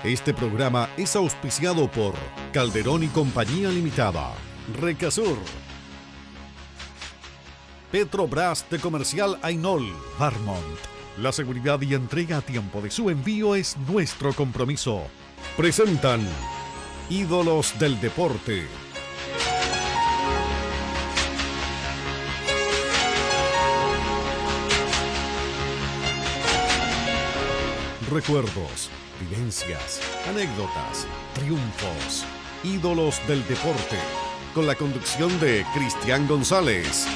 Este programa es auspiciado por Calderón y Compañía Limitada, Recasur, Petrobras de Comercial Ainol, Varmont. La seguridad y entrega a tiempo de su envío es nuestro compromiso. Presentan Ídolos del Deporte. Recuerdos, vivencias, anécdotas, triunfos. Ídolos del Deporte. Con la conducción de Cristian González.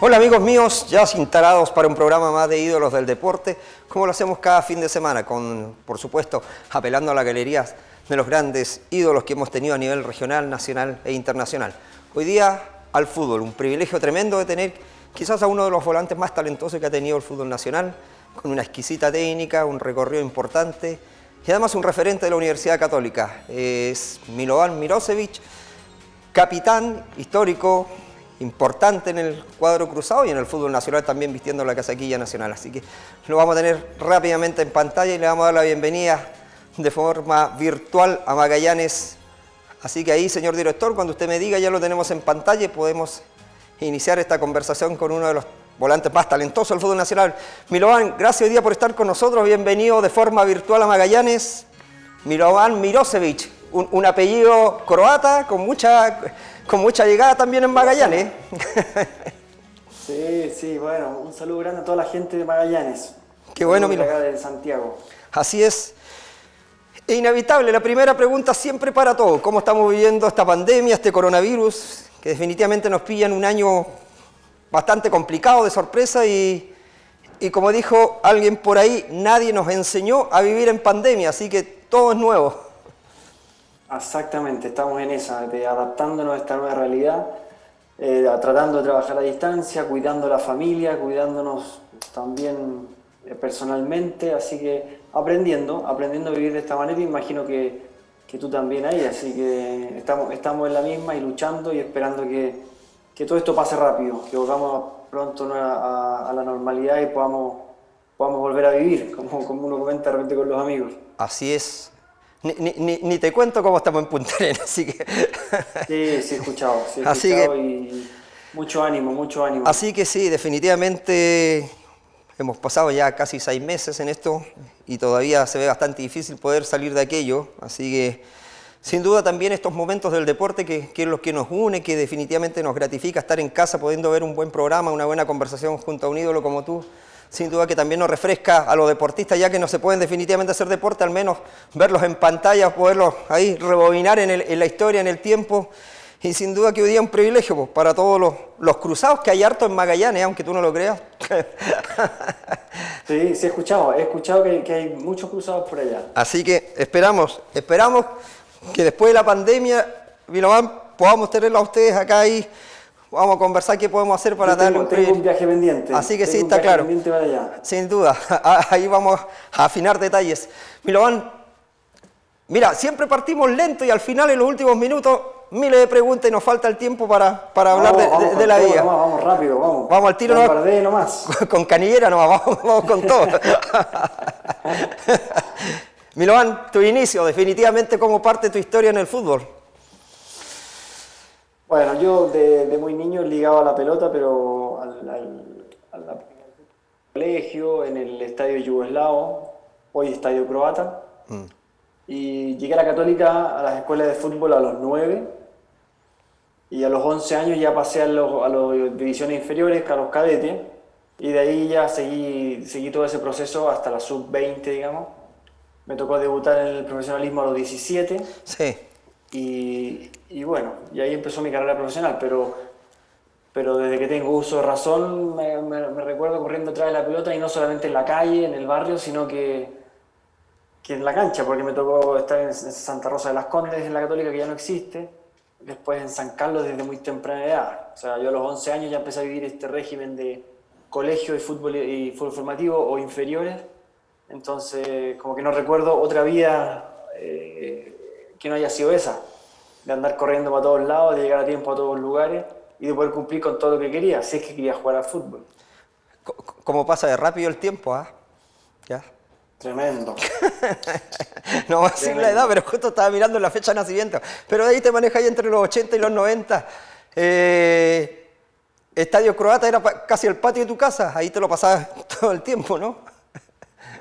Hola amigos míos, ya instalados para un programa más de Ídolos del Deporte, como lo hacemos cada fin de semana, por supuesto, apelando a las galerías de los grandes ídolos que hemos tenido a nivel regional, nacional e internacional. Hoy día al fútbol, un privilegio tremendo de tener quizás a uno de los volantes más talentosos que ha tenido el fútbol nacional, con una exquisita técnica, un recorrido importante y además un referente de la Universidad Católica. Es Milovan Mirosevic, capitán histórico, importante en el cuadro cruzado y en el fútbol nacional también vistiendo la casaquilla nacional. Así que lo vamos a tener rápidamente en pantalla y le vamos a dar la bienvenida de forma virtual a Magallanes. Así que ahí, señor director, cuando usted me diga ya lo tenemos en pantalla y podemos iniciar esta conversación con uno de los volantes más talentosos del fútbol nacional. Milovan, gracias hoy día por estar con nosotros. Bienvenido de forma virtual a Magallanes. Milovan Mirosevic, un apellido croata con mucha llegada también en Magallanes. Sí, bueno, un saludo grande a toda la gente de Magallanes. Qué bueno, Milo. Acá de Santiago. Así es. Es inevitable, la primera pregunta siempre para todos. ¿Cómo estamos viviendo esta pandemia, este coronavirus, que definitivamente nos pilla en un año bastante complicado de sorpresa y como dijo alguien por ahí, nadie nos enseñó a vivir en pandemia, así que todo es nuevo. Exactamente, estamos en esa, adaptándonos a esta nueva realidad, tratando de trabajar a distancia, cuidando a la familia, cuidándonos también personalmente, así que aprendiendo a vivir de esta manera, y imagino que tú también ahí, así que estamos en la misma y luchando y esperando que todo esto pase rápido, que volvamos pronto a la normalidad y podamos volver a vivir, como uno comenta de repente con los amigos. Así es. Ni te cuento cómo estamos en Punta Arenas, así que... Sí, he escuchado y mucho ánimo. Así que sí, definitivamente hemos pasado ya casi 6 meses en esto y todavía se ve bastante difícil poder salir de aquello, así que sin duda también estos momentos del deporte que es lo que nos une, que definitivamente nos gratifica estar en casa pudiendo ver un buen programa, una buena conversación junto a un ídolo como tú. Sin duda que también nos refresca a los deportistas, ya que no se pueden definitivamente hacer deporte, al menos verlos en pantalla, poderlos ahí rebobinar en la historia, en el tiempo. Y sin duda que hoy día es un privilegio pues, para todos los cruzados, que hay harto en Magallanes, aunque tú no lo creas. Sí, he escuchado que hay muchos cruzados por allá. Así que esperamos que después de la pandemia, Milovan, podamos tenerlo a ustedes acá ahí. Vamos a conversar qué podemos hacer para darle un tengo un viaje pendiente. Así que sí, está claro. Para allá. Sin duda. Ahí vamos a afinar detalles. Milovan, mira, siempre partimos lento y al final, en los últimos minutos, miles de preguntas y nos falta el tiempo para hablar de la vida. Vamos rápido, vamos. Vamos al tiro nomás. Con canillera nomás, vamos con todo. Milovan, tu inicio, definitivamente como parte de tu historia en el fútbol. Bueno, yo de muy niño ligaba a la pelota, pero al colegio, en el estadio yugoslavo, hoy estadio croata. Y llegué a la Católica, a las escuelas de fútbol a los 9. Y a los 11 años ya pasé a las divisiones inferiores, a los cadetes. Y de ahí ya seguí todo ese proceso hasta la sub-20, digamos. Me tocó debutar en el profesionalismo a los 17. Sí. Y bueno, y ahí empezó mi carrera profesional, pero desde que tengo uso de razón me recuerdo corriendo atrás de la pelota, y no solamente en la calle, en el barrio, sino que que en la cancha, porque me tocó estar en Santa Rosa de las Condes, en la Católica, que ya no existe, después en San Carlos desde muy temprana edad. O sea, yo a los 11 años ya empecé a vivir este régimen de colegio y fútbol formativo o inferiores, entonces como que no recuerdo otra vida que no haya sido esa, de andar corriendo para todos lados, de llegar a tiempo a todos lugares y de poder cumplir con todo lo que quería, si es que quería jugar al fútbol. ¿Cómo pasa de rápido el tiempo? ¿Ah? ¿Ya? Tremendo. No voy a decir la edad, pero justo estaba mirando la fecha de nacimiento. Pero de ahí te manejas entre los 80 y los 90. Estadio Croata era casi el patio de tu casa, ahí te lo pasabas todo el tiempo, ¿no?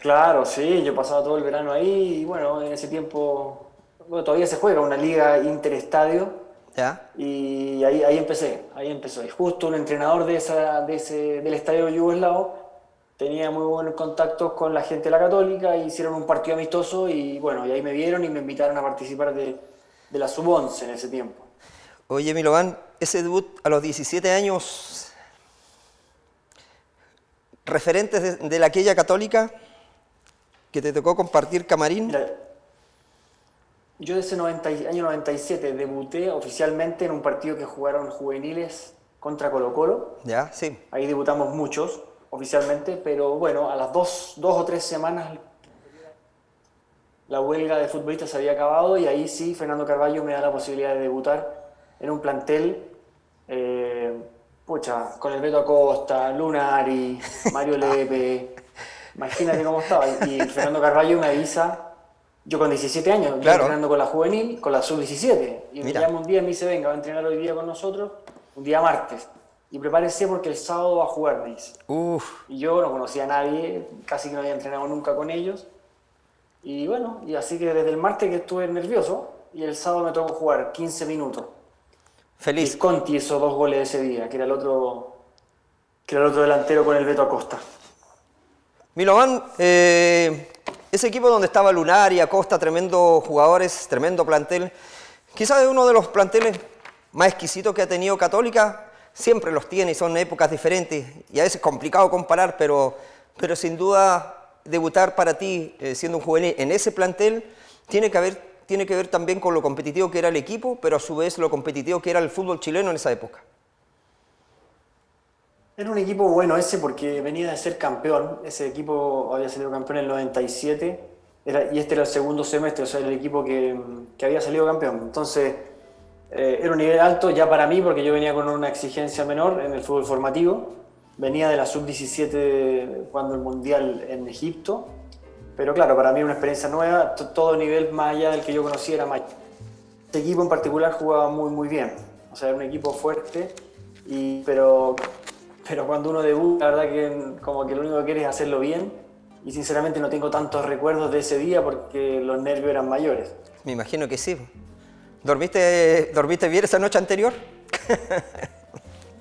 Claro, sí, yo pasaba todo el verano ahí y bueno, en ese tiempo, bueno, todavía se juega una liga interestadio ¿Ya? y ahí empezó. Y justo un entrenador del estadio yugoslavo tenía muy buenos contactos con la gente de la Católica, e hicieron un partido amistoso y bueno, y ahí me vieron y me invitaron a participar de la sub-11 en ese tiempo. Oye, Milovan, ese debut a los 17 años, referentes de la aquella Católica que te tocó compartir camarín. Mira, yo de ese año 97 debuté oficialmente en un partido que jugaron juveniles contra Colo-Colo. Ya, sí. Ahí debutamos muchos oficialmente, pero bueno, a las dos o tres semanas la huelga de futbolistas se había acabado y ahí sí Fernando Carvalho me da la posibilidad de debutar en un plantel con el Beto Acosta, Lunari, Mario Lepe, imagínate cómo estaba. Y Fernando Carvalho me avisa, yo con 17 años, yo Claro. entrenando con la juvenil, con la sub-17, y Mira. me llama un día y me dice, venga, va a entrenar hoy día con nosotros, un día martes, y prepárese porque el sábado va a jugar, me dice. Uf, Y yo no conocía a nadie, casi que no había entrenado nunca con ellos, y bueno, y así que desde el martes que estuve nervioso, y el sábado me tocó jugar 15 minutos. feliz. Y Conti hizo 2 goles ese día, que era el otro delantero con el Beto Acosta. Milovan, ese equipo donde estaba Lunari, Acosta, tremendos jugadores, tremendo plantel, quizás es uno de los planteles más exquisitos que ha tenido Católica. Siempre los tiene y son épocas diferentes y a veces es complicado comparar, pero sin duda debutar para ti siendo un juvenil en ese plantel tiene que ver también con lo competitivo que era el equipo, pero a su vez lo competitivo que era el fútbol chileno en esa época. Era un equipo bueno ese porque venía de ser campeón. Ese equipo había salido campeón en el 97 y este era el segundo semestre, o sea, el equipo que había salido campeón. Entonces, era un nivel alto ya para mí porque yo venía con una exigencia menor en el fútbol formativo. Venía de la sub-17 cuando el Mundial en Egipto. Pero claro, para mí era una experiencia nueva, todo nivel más allá del que yo conocía era más. Este equipo en particular jugaba muy bien. O sea, era un equipo fuerte, pero cuando uno debuta, la verdad que como que lo único que quiere es hacerlo bien. Y sinceramente no tengo tantos recuerdos de ese día porque los nervios eran mayores. Me imagino que sí. ¿Dormiste bien esa noche anterior?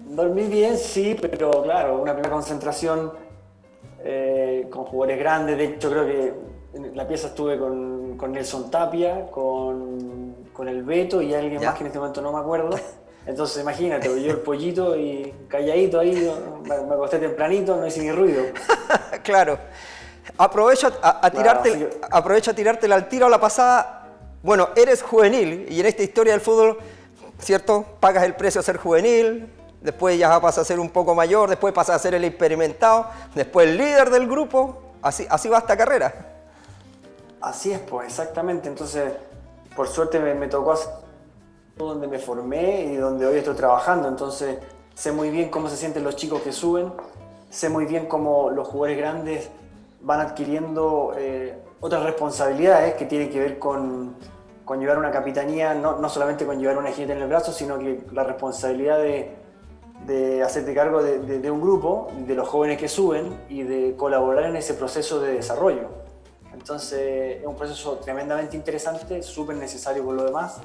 Dormí bien, sí, pero claro, una primera concentración con jugadores grandes. De hecho, creo que en la pieza estuve con Nelson Tapia, con el Beto y alguien más que en este momento no me acuerdo. Entonces, imagínate, yo el pollito y calladito ahí, me acosté tempranito, no hice ni ruido. Claro. Aprovecho a tirártela al tiro a la pasada. Bueno, eres juvenil y en esta historia del fútbol, ¿cierto? Pagas el precio a ser juvenil, después ya pasas a ser un poco mayor, después pasas a ser el experimentado, después el líder del grupo. Así va esta carrera. Así es, pues, exactamente. Entonces, por suerte me tocó hacer donde me formé y donde hoy estoy trabajando. Entonces, sé muy bien cómo se sienten los chicos que suben, sé muy bien cómo los jugadores grandes van adquiriendo otras responsabilidades que tienen que ver con llevar una capitanía, no solamente con llevar una jinete en el brazo, sino que la responsabilidad de hacerte cargo de un grupo, de los jóvenes que suben y de colaborar en ese proceso de desarrollo. Entonces es un proceso tremendamente interesante, súper necesario por lo demás,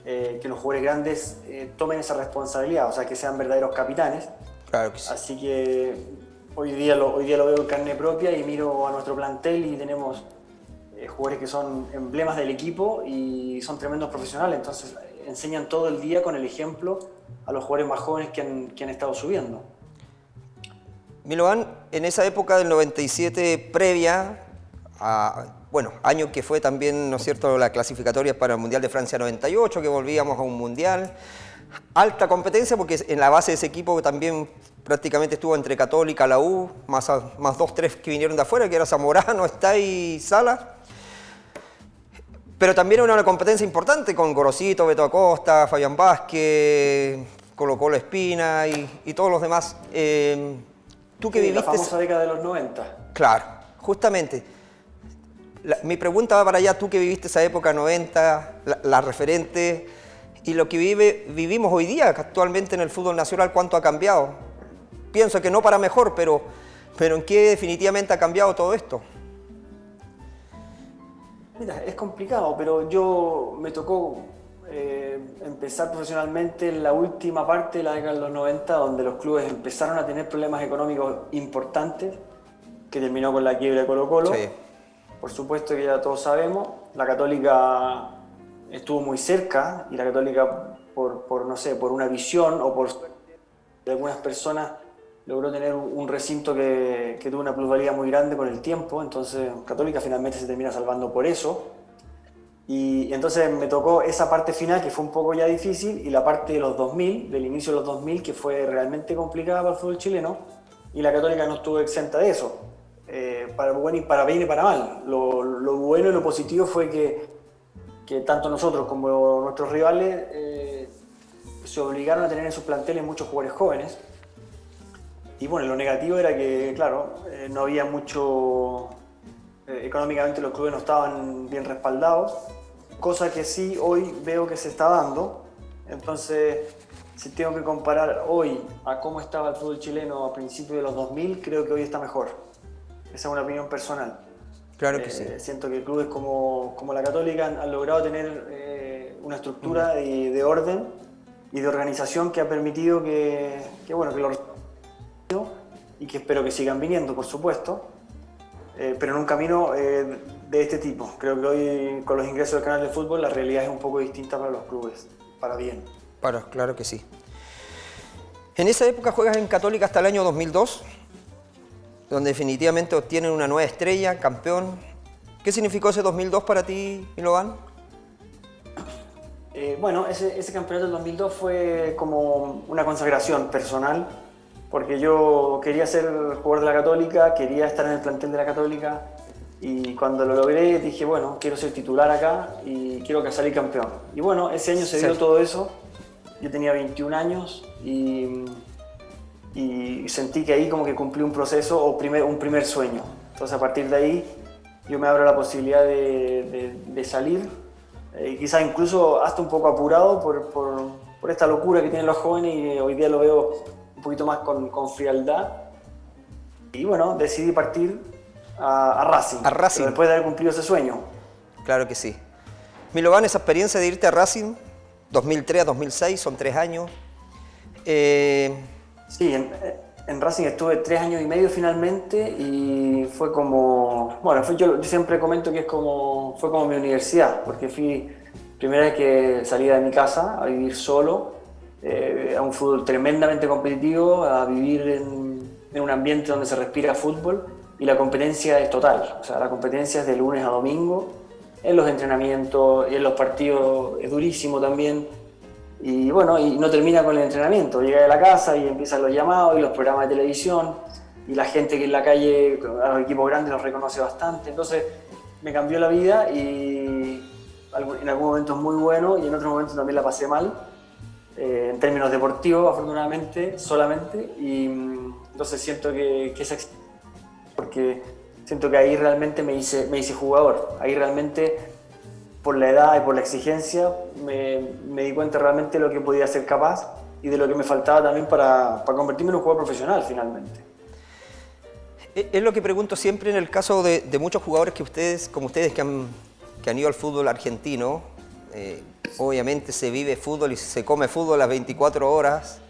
que los jugadores grandes tomen esa responsabilidad, o sea, que sean verdaderos capitanes. Claro que sí. Así que hoy día lo veo en carne propia y miro a nuestro plantel y tenemos jugadores que son emblemas del equipo y son tremendos profesionales, entonces enseñan todo el día con el ejemplo a los jugadores más jóvenes que han estado subiendo. Milovan, en esa época del 97 previa bueno, año que fue también, ¿no es cierto?, la clasificatoria para el Mundial de Francia 98, que volvíamos a un Mundial. Alta competencia porque en la base de ese equipo también prácticamente estuvo entre Católica, la U, más 2, 3 que vinieron de afuera, que era Zamorano, Estay y Sala. Pero también era una competencia importante con Gorosito, Beto Acosta, Fabián Vázquez, Colo-Colo Espina y todos los demás. ¿Tú que viviste? La famosa década de los 90. Claro, justamente. Mi pregunta va para allá, tú que viviste esa época 90, la referente, y lo que vivimos hoy día, que actualmente en el fútbol nacional, ¿cuánto ha cambiado? Pienso que no para mejor, pero ¿en qué definitivamente ha cambiado todo esto? Mira, es complicado, pero me tocó empezar profesionalmente en la última parte de la década de los 90, donde los clubes empezaron a tener problemas económicos importantes, que terminó con la quiebra de Colo-Colo. Sí. Por supuesto que ya todos sabemos, la Católica estuvo muy cerca, y la Católica no sé, por una visión o por suerte de algunas personas logró tener un recinto que tuvo una plusvalía muy grande con el tiempo. Entonces Católica finalmente se termina salvando por eso, y entonces me tocó esa parte final que fue un poco ya difícil, y la parte de los 2000, del inicio de los 2000, que fue realmente complicada para el fútbol chileno, y la Católica no estuvo exenta de eso, para bien y para mal. Lo bueno y lo positivo fue que tanto nosotros como nuestros rivales se obligaron a tener en sus planteles muchos jugadores jóvenes. Y bueno, lo negativo era que, claro, no había mucho... económicamente los clubes no estaban bien respaldados, cosa que sí hoy veo que se está dando. Entonces, si tengo que comparar hoy a cómo estaba el fútbol chileno a principios de los 2000, creo que hoy está mejor. Esa es una opinión personal. Claro que sí. Siento que clubes como la Católica han logrado tener una estructura de orden y de organización que ha permitido que los y que espero que sigan viniendo, por supuesto, pero en un camino de este tipo. Creo que hoy, con los ingresos del canal de fútbol, la realidad es un poco distinta para los clubes, para bien. Claro que sí. En esa época juegas en Católica hasta el año 2002, donde definitivamente obtienen una nueva estrella, campeón. ¿Qué significó ese 2002 para ti, Milovan? Bueno, ese campeonato del 2002 fue como una consagración personal, porque yo quería ser jugador de la Católica, quería estar en el plantel de la Católica, y cuando lo logré dije, bueno, quiero ser titular acá y quiero salir campeón. Y bueno, ese año se dio todo eso. Yo tenía 21 años y sentí que ahí como que cumplí un proceso o un primer sueño. Entonces a partir de ahí yo me abro la posibilidad de salir, quizás incluso hasta un poco apurado por esta locura que tienen los jóvenes, y hoy día lo veo un poquito más con frialdad. Y bueno, decidí partir a Racing, después de haber cumplido ese sueño. Claro que sí. Milovan, esa experiencia de irte a Racing, 2003 a 2006, son 3 años. Sí, en Racing estuve 3 años y medio finalmente, y fue como... Bueno, yo siempre comento que fue como mi universidad, porque fui primera vez que salía de mi casa a vivir solo, a un fútbol tremendamente competitivo, a vivir en un ambiente donde se respira fútbol, y la competencia es total. O sea, la competencia es de lunes a domingo, en los entrenamientos y en los partidos es durísimo también. Y bueno, y no termina con el entrenamiento, llega a la casa y empiezan los llamados y los programas de televisión, y la gente que en la calle, a los equipos grandes, los reconoce bastante. Entonces me cambió la vida, y en algún momento es muy bueno y en otros momentos también la pasé mal, en términos deportivos, afortunadamente, solamente. Y entonces siento que esa, porque siento que ahí realmente me hice jugador. Ahí realmente, por la edad y por la exigencia, me di cuenta realmente de lo que podía ser capaz y de lo que me faltaba también para convertirme en un jugador profesional finalmente. Es lo que pregunto siempre en el caso de muchos jugadores como ustedes que han ido al fútbol argentino. Obviamente se vive fútbol y se come fútbol las 24 horas.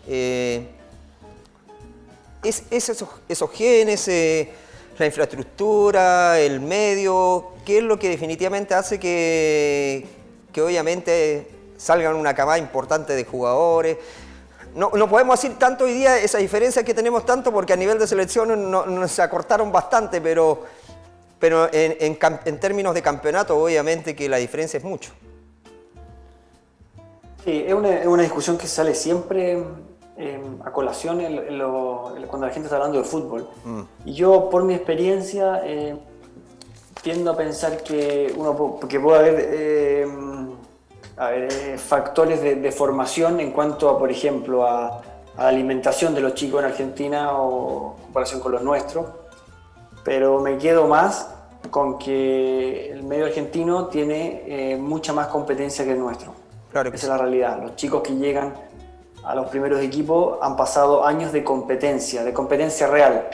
Esos genes, la infraestructura, el medio, ¿qué es lo que definitivamente hace que obviamente salgan una camada importante de jugadores? No podemos decir tanto hoy día esa diferencia que tenemos tanto, porque a nivel de selección no se acortaron bastante, pero Pero en términos de campeonato, obviamente que la diferencia es mucho. Sí, es una discusión que sale siempre a colación cuando la gente está hablando de fútbol. Y yo, por mi experiencia, tiendo a pensar que puede haber factores de formación en cuanto a, por ejemplo, a la alimentación de los chicos en Argentina o en comparación con los nuestros. Pero me quedo más con que el medio argentino tiene mucha más competencia que el nuestro. Claro que Esa es la realidad. Los chicos que llegan a los primeros equipos han pasado años de competencia real.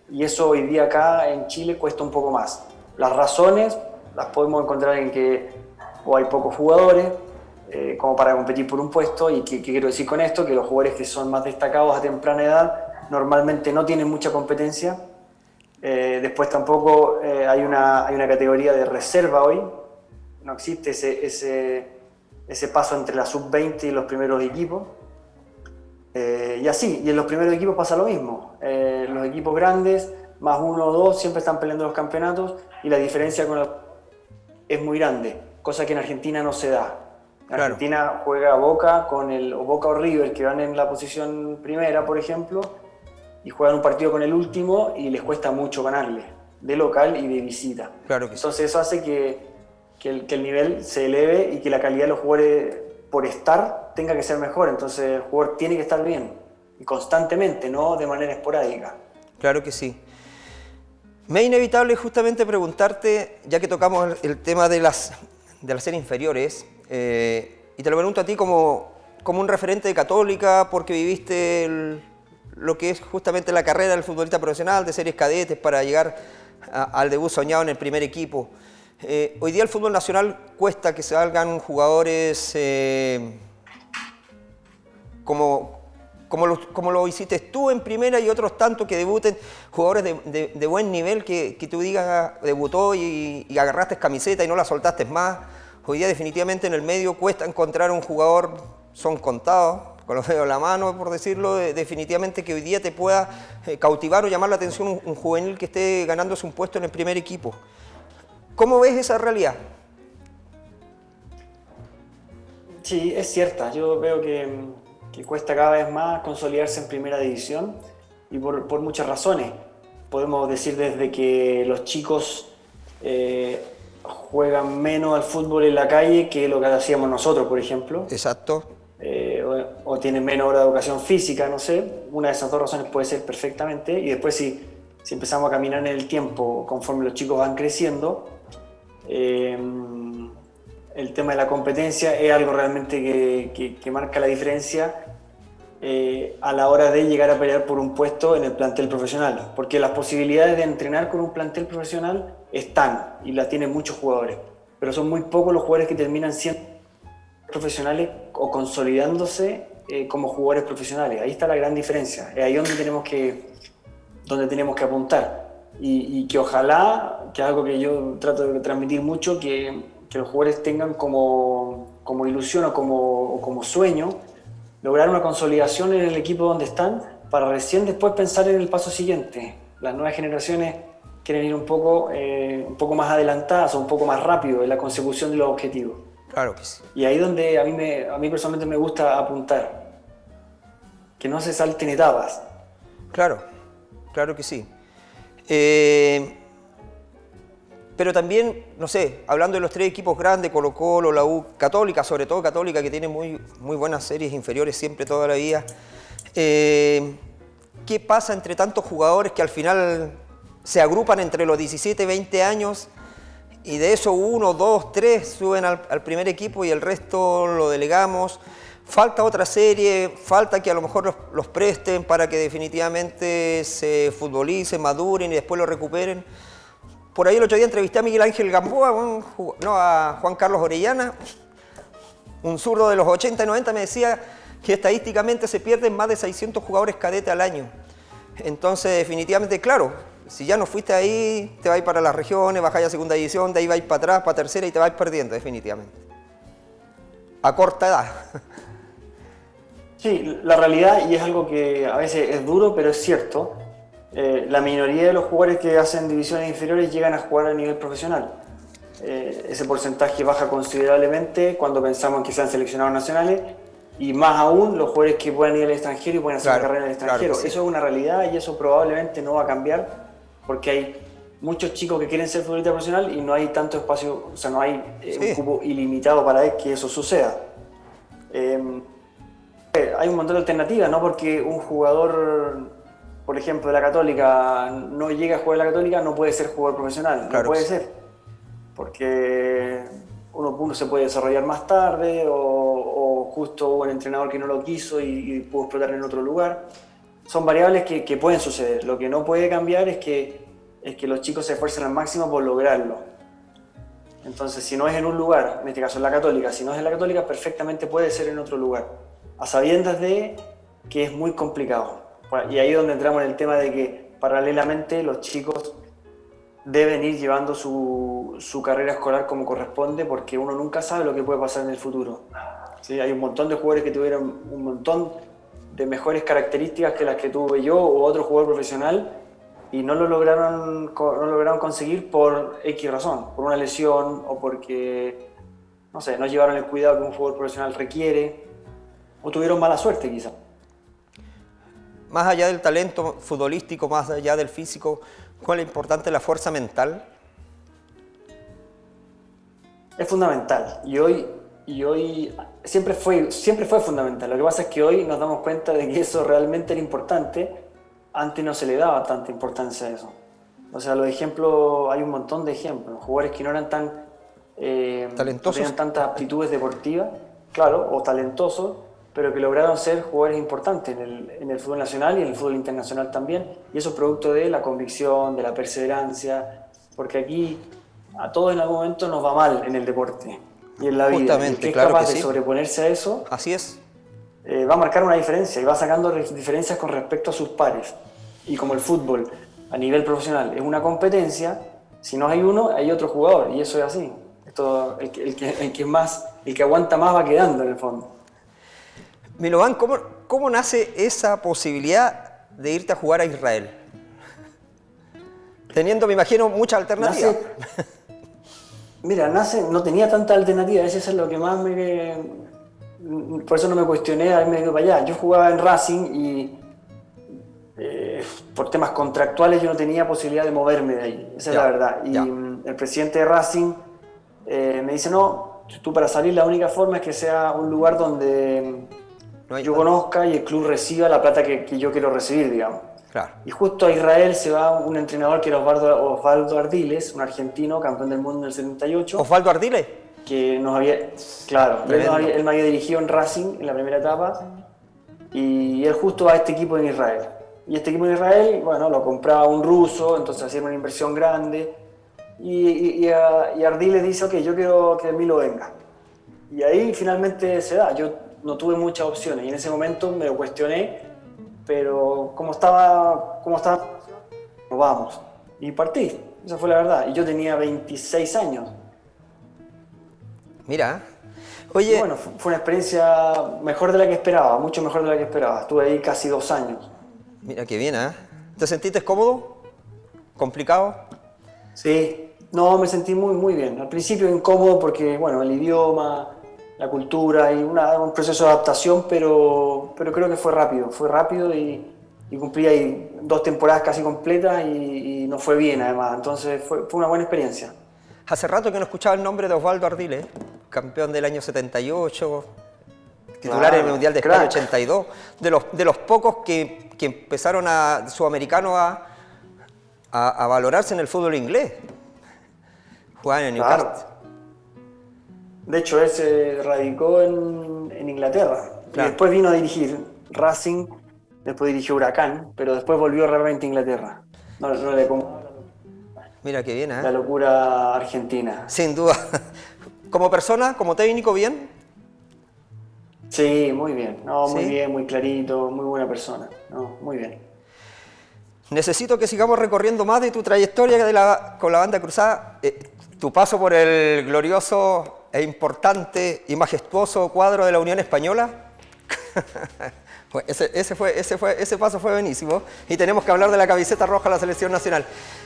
Y eso hoy día acá en Chile cuesta un poco más. Las razones las podemos encontrar en que o hay pocos jugadores como para competir por un puesto. ¿Y qué quiero decir con esto? Que los jugadores que son más destacados a temprana edad normalmente no tienen mucha competencia. Después tampoco hay una categoría de reserva hoy. No existe ese paso entre la sub-20 y los primeros equipos. Y así, y en los primeros equipos pasa lo mismo. Los equipos grandes, más uno o dos, siempre están peleando los campeonatos y la diferencia es muy grande, cosa que en Argentina no se da. En Argentina juega Boca o Boca o River, que van en la posición primera, por ejemplo, y juegan un partido con el último y les cuesta mucho ganarle, de local y de visita. Claro que Entonces eso hace que el nivel se eleve y que la calidad de los jugadores por estar tenga que ser mejor. Entonces el jugador tiene que estar bien y constantemente, no de manera esporádica. Claro que sí. Me es inevitable justamente preguntarte, ya que tocamos el tema de las series inferiores, y te lo pregunto a ti como un referente de Católica, porque viviste lo que es justamente la carrera del futbolista profesional, de series cadetes para llegar al debut soñado en el primer equipo. Hoy día el fútbol nacional cuesta que salgan jugadores como lo hiciste tú en primera y otros tantos que debuten, jugadores de buen nivel que tú digas debutó y agarraste camiseta y no la soltaste más. Hoy día definitivamente en el medio cuesta encontrar un jugador, son contados, con los dedos en la mano por decirlo, definitivamente que hoy día te pueda cautivar o llamar la atención un juvenil que esté ganándose un puesto en el primer equipo. ¿Cómo ves esa realidad? Sí, es cierta. Yo veo que cuesta cada vez más consolidarse en primera división y por muchas razones. Podemos decir desde que los chicos juegan menos al fútbol en la calle que lo que hacíamos nosotros, por ejemplo. Exacto. O tienen menos hora de educación física, no sé. Una de esas dos razones puede ser perfectamente. Y después si empezamos a caminar en el tiempo conforme los chicos van creciendo, el tema de la competencia es algo realmente que marca la diferencia a la hora de llegar a pelear por un puesto en el plantel profesional, porque las posibilidades de entrenar con un plantel profesional están y las tienen muchos jugadores, pero son muy pocos los jugadores que terminan siendo profesionales o consolidándose como jugadores profesionales. Ahí está la gran diferencia, es ahí donde tenemos que apuntar y que ojalá, que es algo que yo trato de transmitir mucho, que los jugadores tengan como ilusión o como sueño lograr una consolidación en el equipo donde están para recién después pensar en el paso siguiente. Las nuevas generaciones quieren ir un poco más adelantadas o un poco más rápido en la consecución de los objetivos. Claro que sí. Y ahí donde a mí personalmente me gusta apuntar, que no se salten etapas. Claro, claro que sí. Pero también, no sé, hablando de los tres equipos grandes, Colo-Colo, la U, Católica, sobre todo Católica, que tiene muy buenas series inferiores siempre, toda la vida. ¿Qué pasa entre tantos jugadores que al final se agrupan entre los 17 y 20 años y de eso 1, 2, 3 suben al primer equipo y el resto lo delegamos? Falta otra serie, falta que a lo mejor los presten para que definitivamente se futbolicen, maduren y después lo recuperen. Por ahí el otro día entrevisté a Miguel Ángel Gamboa, a Juan Carlos Orellana, un zurdo de los 80 y 90, me decía que estadísticamente se pierden más de 600 jugadores cadetes al año. Entonces, definitivamente, claro, si ya no fuiste ahí, te vas para las regiones, bajás a segunda división, de ahí vais para atrás, para tercera y te vais perdiendo, definitivamente. A corta edad. Sí, la realidad, y es algo que a veces es duro, pero es cierto, la minoría de los jugadores que hacen divisiones inferiores llegan a jugar a nivel profesional. Ese porcentaje baja considerablemente cuando pensamos en que sean seleccionados nacionales, y más aún los jugadores que puedan ir al extranjero y pueden hacer una carrera en el extranjero. Sí. Eso es una realidad y eso probablemente no va a cambiar porque hay muchos chicos que quieren ser futbolista profesional y no hay tanto espacio, o sea, no hay un cupo ilimitado para que eso suceda. Hay un montón de alternativas, no porque un jugador, por ejemplo, de la Católica no llega a jugar en la Católica, no puede ser jugador profesional, claro, no puede ser, porque uno se puede desarrollar más tarde o justo hubo un entrenador que no lo quiso y pudo explotar en otro lugar. Son variables que pueden suceder. Lo que no puede cambiar es que los chicos se esfuercen al máximo por lograrlo. Entonces, si no es en un lugar, en este caso en la Católica, si no es en la Católica, perfectamente puede ser en otro lugar, a sabiendas de que es muy complicado. Y ahí es donde entramos en el tema de que paralelamente los chicos deben ir llevando su carrera escolar como corresponde, porque uno nunca sabe lo que puede pasar en el futuro. ¿Sí? Hay un montón de jugadores que tuvieron un montón de mejores características que las que tuve yo o otro jugador profesional y no lo lograron conseguir por X razón, por una lesión o porque, no sé, no llevaron el cuidado que un jugador profesional requiere o tuvieron mala suerte quizás. Más allá del talento futbolístico, más allá del físico, ¿cuál es importante la fuerza mental? Es fundamental y hoy siempre fue fundamental. Lo que pasa es que hoy nos damos cuenta de que eso realmente era importante. Antes no se le daba tanta importancia a eso. O sea, los ejemplos, hay un montón de ejemplos. Jugadores que no eran tan talentosos, no tenían tantas aptitudes deportivas, claro, o talentosos, pero que lograron ser jugadores importantes en el fútbol nacional y en el fútbol internacional también. Y eso es producto de la convicción, de la perseverancia, porque aquí a todos en algún momento nos va mal en el deporte y en la vida. Justamente, el que es claro capaz que de sí. sobreponerse a eso, así es. Va a marcar una diferencia y va sacando diferencias con respecto a sus pares. Y como el fútbol a nivel profesional es una competencia, si no hay uno, hay otro jugador, y eso es así. El que aguanta más va quedando en el fondo. Milovan, ¿cómo nace esa posibilidad de irte a jugar a Israel? Teniendo, me imagino, muchas alternativas. No tenía tanta alternativa, eso es lo que más por eso no me cuestioné haberme ido para allá. Yo jugaba en Racing y por temas contractuales yo no tenía posibilidad de moverme de ahí, esa es la verdad. Y el presidente de Racing me dice, no, tú para salir la única forma es que sea un lugar donde yo conozca y el club reciba la plata que yo quiero recibir, digamos. Claro. Y justo a Israel se va un entrenador que era Osvaldo Ardiles, un argentino, campeón del mundo en el 78. ¿Osvaldo Ardiles? Que nos había, claro, él me había dirigido en Racing en la primera etapa y él justo va a este equipo en Israel. Y este equipo en Israel, bueno, lo compraba un ruso, entonces hacían una inversión grande y Ardiles dice, ok, yo quiero que Milo venga. Y ahí finalmente se da, yo no tuve muchas opciones y en ese momento me lo cuestioné, pero como estaba, nos vamos. Y partí, esa fue la verdad. Y yo tenía 26 años. Mira, oye... Y bueno, fue una experiencia mejor de la que esperaba, mucho mejor de la que esperaba. Estuve ahí casi 2 años. Mira qué bien, ¿eh? ¿Te sentiste cómodo? ¿Complicado? Sí, no, me sentí muy, muy bien. Al principio incómodo porque, bueno, el idioma, la cultura y un proceso de adaptación, pero creo que fue rápido y cumplí ahí 2 temporadas casi completas y nos fue bien además. Entonces fue una buena experiencia. Hace rato que no escuchaba el nombre de Osvaldo Ardiles, campeón del año 78, titular en el Mundial de España 82, de los pocos que empezaron sudamericanos a valorarse en el fútbol inglés. Jugaban en Newcastle. De hecho, él se radicó en Inglaterra. Y después vino a dirigir Racing, después dirigió Huracán, pero después volvió realmente a Inglaterra. No le Mira qué bien, ¿eh? La locura argentina. Sin duda. ¿Como persona, como técnico, bien? Sí, muy bien. No, muy bien, muy clarito, muy buena persona. No, muy bien. Necesito que sigamos recorriendo más de tu trayectoria con la banda cruzada. Tu paso por el glorioso e importante y majestuoso cuadro de la Unión Española. Ese paso fue buenísimo. Y tenemos que hablar de la camiseta roja de la selección nacional.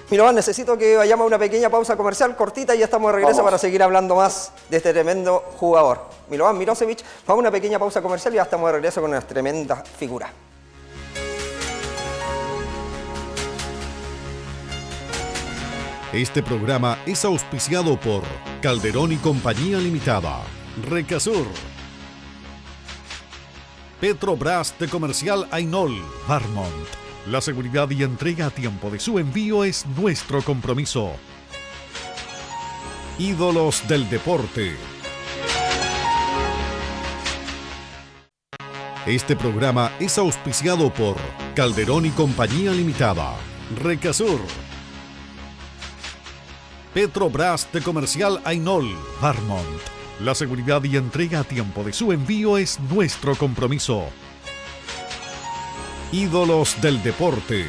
Milovan, necesito que vayamos a una pequeña pausa comercial cortita y ya estamos de regreso para seguir hablando más de este tremendo jugador. Milovan Mirosevic, vamos a una pequeña pausa comercial y ya estamos de regreso con una tremenda figura. Este programa es auspiciado por Calderón y Compañía Limitada, Recasur, Petrobras de Comercial Ainol, Varmont. La seguridad y entrega a tiempo de su envío es nuestro compromiso. Ídolos del deporte. Este programa es auspiciado por Calderón y Compañía Limitada, Recasur, Petrobras de Comercial Ainol, Varmont. La seguridad y entrega a tiempo de su envío es nuestro compromiso. Ídolos del deporte.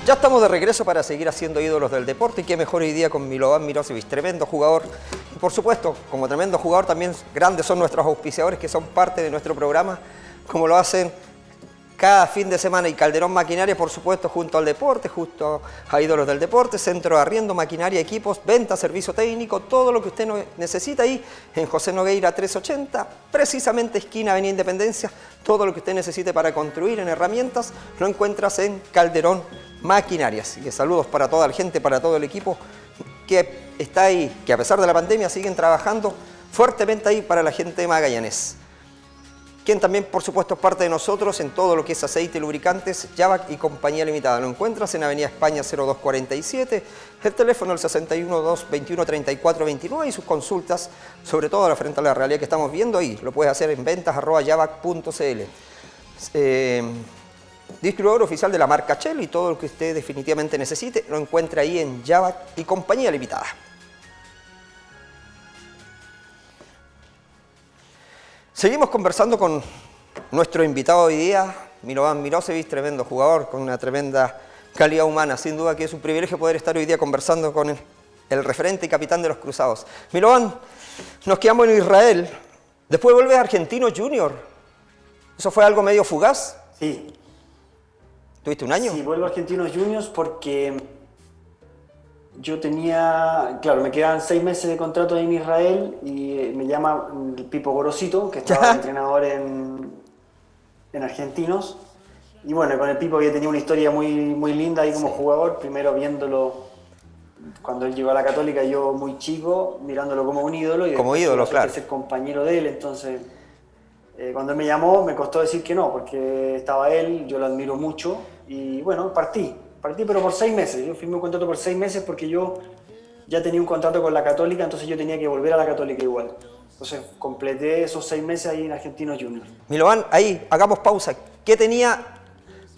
Ya estamos de regreso para seguir haciendo ídolos del deporte y qué mejor hoy día con Milovan Mirosevic, tremendo jugador. Y por supuesto, como tremendo jugador también grandes son nuestros auspiciadores que son parte de nuestro programa, como lo hacen cada fin de semana. Y Calderón Maquinaria, por supuesto, junto al deporte, junto a Ídolos del Deporte, centro de arriendo, maquinaria, equipos, venta, servicio técnico, todo lo que usted necesita ahí en José Nogueira 380, precisamente esquina Avenida Independencia. Todo lo que usted necesite para construir en herramientas lo encuentras en Calderón Maquinaria. Así que saludos para toda la gente, para todo el equipo que está ahí, que a pesar de la pandemia siguen trabajando fuertemente ahí para la gente de Magallanes. Quien también, por supuesto, es parte de nosotros en todo lo que es aceite y lubricantes, Yavac y Compañía Limitada. Lo encuentras en Avenida España 0247, el teléfono el 612-21-34-29 y sus consultas, sobre todo frente a la realidad que estamos viendo ahí. Lo puedes hacer en ventas@yavac.cl. Distribuidor oficial de la marca Shell y todo lo que usted definitivamente necesite, lo encuentra ahí en Yavac y Compañía Limitada. Seguimos conversando con nuestro invitado hoy día, Milovan Mirosevic, tremendo jugador, con una tremenda calidad humana. Sin duda que es un privilegio poder estar hoy día conversando con el referente y capitán de los Cruzados. Milovan, nos quedamos en Israel, después vuelves a Argentinos Junior. ¿Eso fue algo medio fugaz? Sí. ¿Tuviste un año? Sí, vuelvo a Argentinos Juniors porque yo tenía, claro, me quedaban 6 meses de contrato ahí en Israel y me llama el Pipo Gorosito, que estaba de entrenador en Argentinos. Y bueno, con el Pipo había tenido una historia muy linda ahí como jugador, primero viéndolo cuando él llegó a la Católica, yo muy chico, mirándolo como un ídolo. Y como ídolo, claro. Ser compañero de él, entonces cuando él me llamó me costó decir que no, porque estaba él, yo lo admiro mucho y bueno, partí pero por 6 meses. Yo firmé un contrato por 6 meses porque yo ya tenía un contrato con la Católica, entonces yo tenía que volver a la Católica igual. Entonces completé esos 6 meses ahí en Argentinos Juniors. Milovan, ahí, hagamos pausa. ¿Qué tenía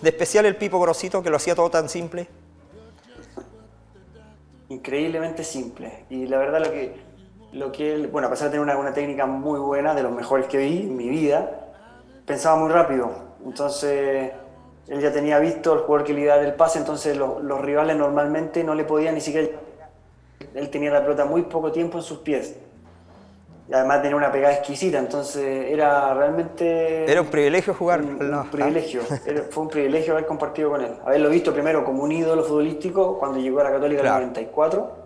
de especial el Pipo Gorosito que lo hacía todo tan simple? Increíblemente simple. Y la verdad lo que él, bueno, a pesar de tener una técnica muy buena, de los mejores que vi en mi vida, pensaba muy rápido. Entonces él ya tenía visto el jugador que le iba a dar el pase, entonces los rivales normalmente no le podían ni siquiera... Él tenía la pelota muy poco tiempo en sus pies. Y además tenía una pegada exquisita, entonces era realmente... Era un privilegio jugar. Un privilegio. Fue un privilegio haber compartido con él. Haberlo visto primero como un ídolo futbolístico cuando llegó a la Católica en el 94.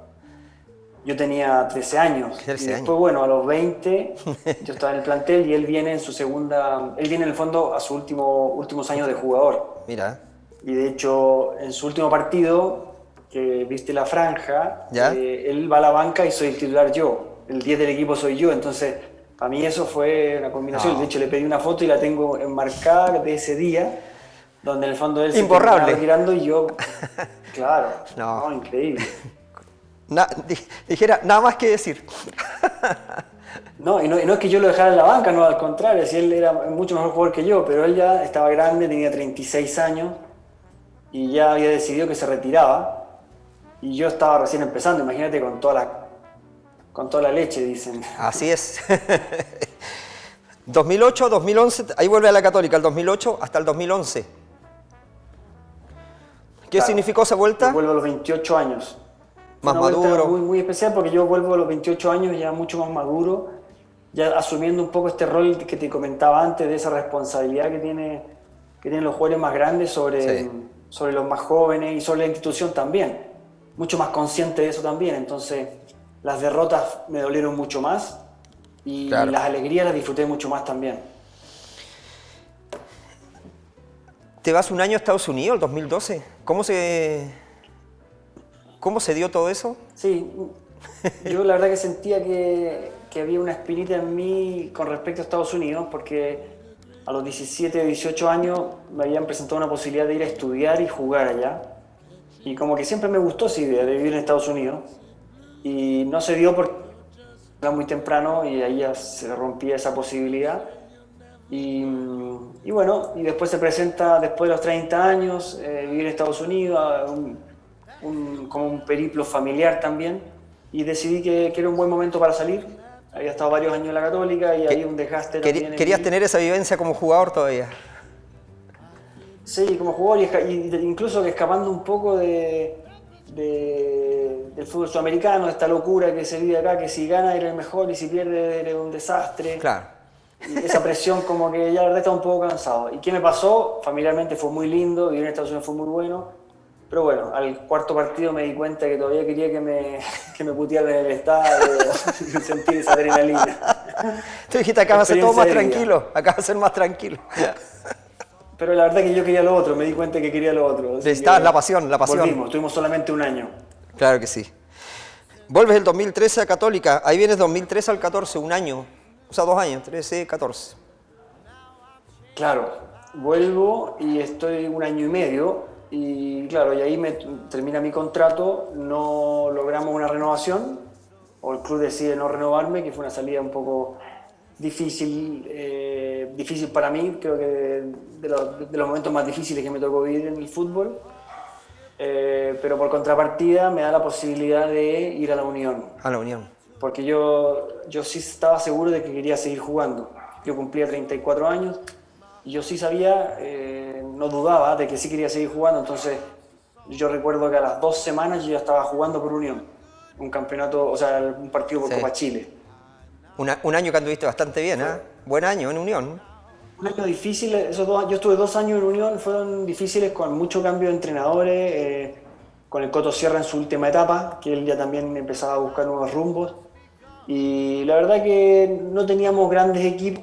Yo tenía 13 años. 13 y después, bueno, a los 20 yo estaba en el plantel y él viene en su segunda... Él viene en el fondo a sus últimos años de jugador. Mira. Y de hecho, en su último partido, que viste la franja, él va a la banca y soy el titular yo. El 10 del equipo soy yo, entonces para mí eso fue una combinación. De hecho, le pedí una foto y la tengo enmarcada de ese día, donde en el fondo él se estaba retirando y yo, claro, no, increíble. Dijera, nada más que decir. No, y no es que yo lo dejara en la banca, no, al contrario, si él era mucho mejor jugador que yo, pero él ya estaba grande, tenía 36 años y ya había decidido que se retiraba y yo estaba recién empezando, imagínate con toda la leche, dicen. Así es. 2008, 2011, ahí vuelve a la Católica, el 2008 hasta el 2011. ¿Qué significó esa vuelta? Vuelvo a los 28 años. Fue Más una vuelta maduro. muy, muy especial porque yo vuelvo a los 28 años ya mucho más maduro, ya asumiendo un poco este rol que te comentaba antes, de esa responsabilidad que tienen los jugadores más grandes Sí. sobre los más jóvenes y sobre la institución también. Mucho más consciente de eso también. Entonces, las derrotas me dolieron mucho más y Claro. las alegrías las disfruté mucho más también. Te vas un año a Estados Unidos, el 2012. ¿Cómo se dio todo eso? Sí, yo la verdad que sentía que había una espinita en mí con respecto a Estados Unidos, porque a los 17, 18 años me habían presentado una posibilidad de ir a estudiar y jugar allá. Y como que siempre me gustó esa idea de vivir en Estados Unidos. Y no se dio porque era muy temprano y ahí ya se rompía esa posibilidad. Y bueno, y después se presenta, después de los 30 años, vivir en Estados Unidos, como un periplo familiar también, y decidí que era un buen momento para salir. Había estado varios años en la Católica y había un desgaste también en ¿Querías mí. tener esa vivencia como jugador todavía? Sí, como jugador y incluso que escapando un poco del fútbol sudamericano, de esta locura que se vive acá, que si gana eres el mejor y si pierde eres un desastre. Claro. Y esa presión como que ya la verdad estaba un poco cansado. ¿Y qué me pasó? Familiarmente fue muy lindo, vivir en Estados Unidos fue muy bueno. Pero bueno, al cuarto partido me di cuenta que todavía quería que me putearan en el estadio, sentir esa adrenalina. Tú dijiste, acá va a ser todo más Experiencia de vida. tranquilo, acá va a ser más tranquilo. Pero la verdad que yo quería lo otro, me di cuenta que quería lo otro. Así Necesitabas que la pasión, la pasión. Volvimos, estuvimos solamente un año. Claro que sí. Vuelves el 2013 a Católica, ahí vienes 2013 al 14, un año, o sea, 2 años, 13, 14. Claro, vuelvo y estoy un año y medio y claro, y ahí termina mi contrato, no logramos una renovación o el club decide no renovarme, que fue una salida un poco difícil, difícil para mí, creo que de los momentos más difíciles que me tocó vivir en el fútbol, pero por contrapartida me da la posibilidad de ir a la Unión. A la Unión. Porque yo sí estaba seguro de que quería seguir jugando. Yo cumplía 34 años y yo sí sabía, no dudaba de que sí quería seguir jugando. Entonces yo recuerdo que a las 2 semanas yo ya estaba jugando por Unión. Un campeonato, o sea, un partido por Sí. Copa Chile. Un año que anduviste bastante bien, ¿eh? Buen año en Unión. Un año difícil, yo estuve 2 años en Unión, fueron difíciles con mucho cambio de entrenadores, con el Coto Sierra en su última etapa, que él ya también empezaba a buscar nuevos rumbos. Y la verdad que no teníamos grandes equipos,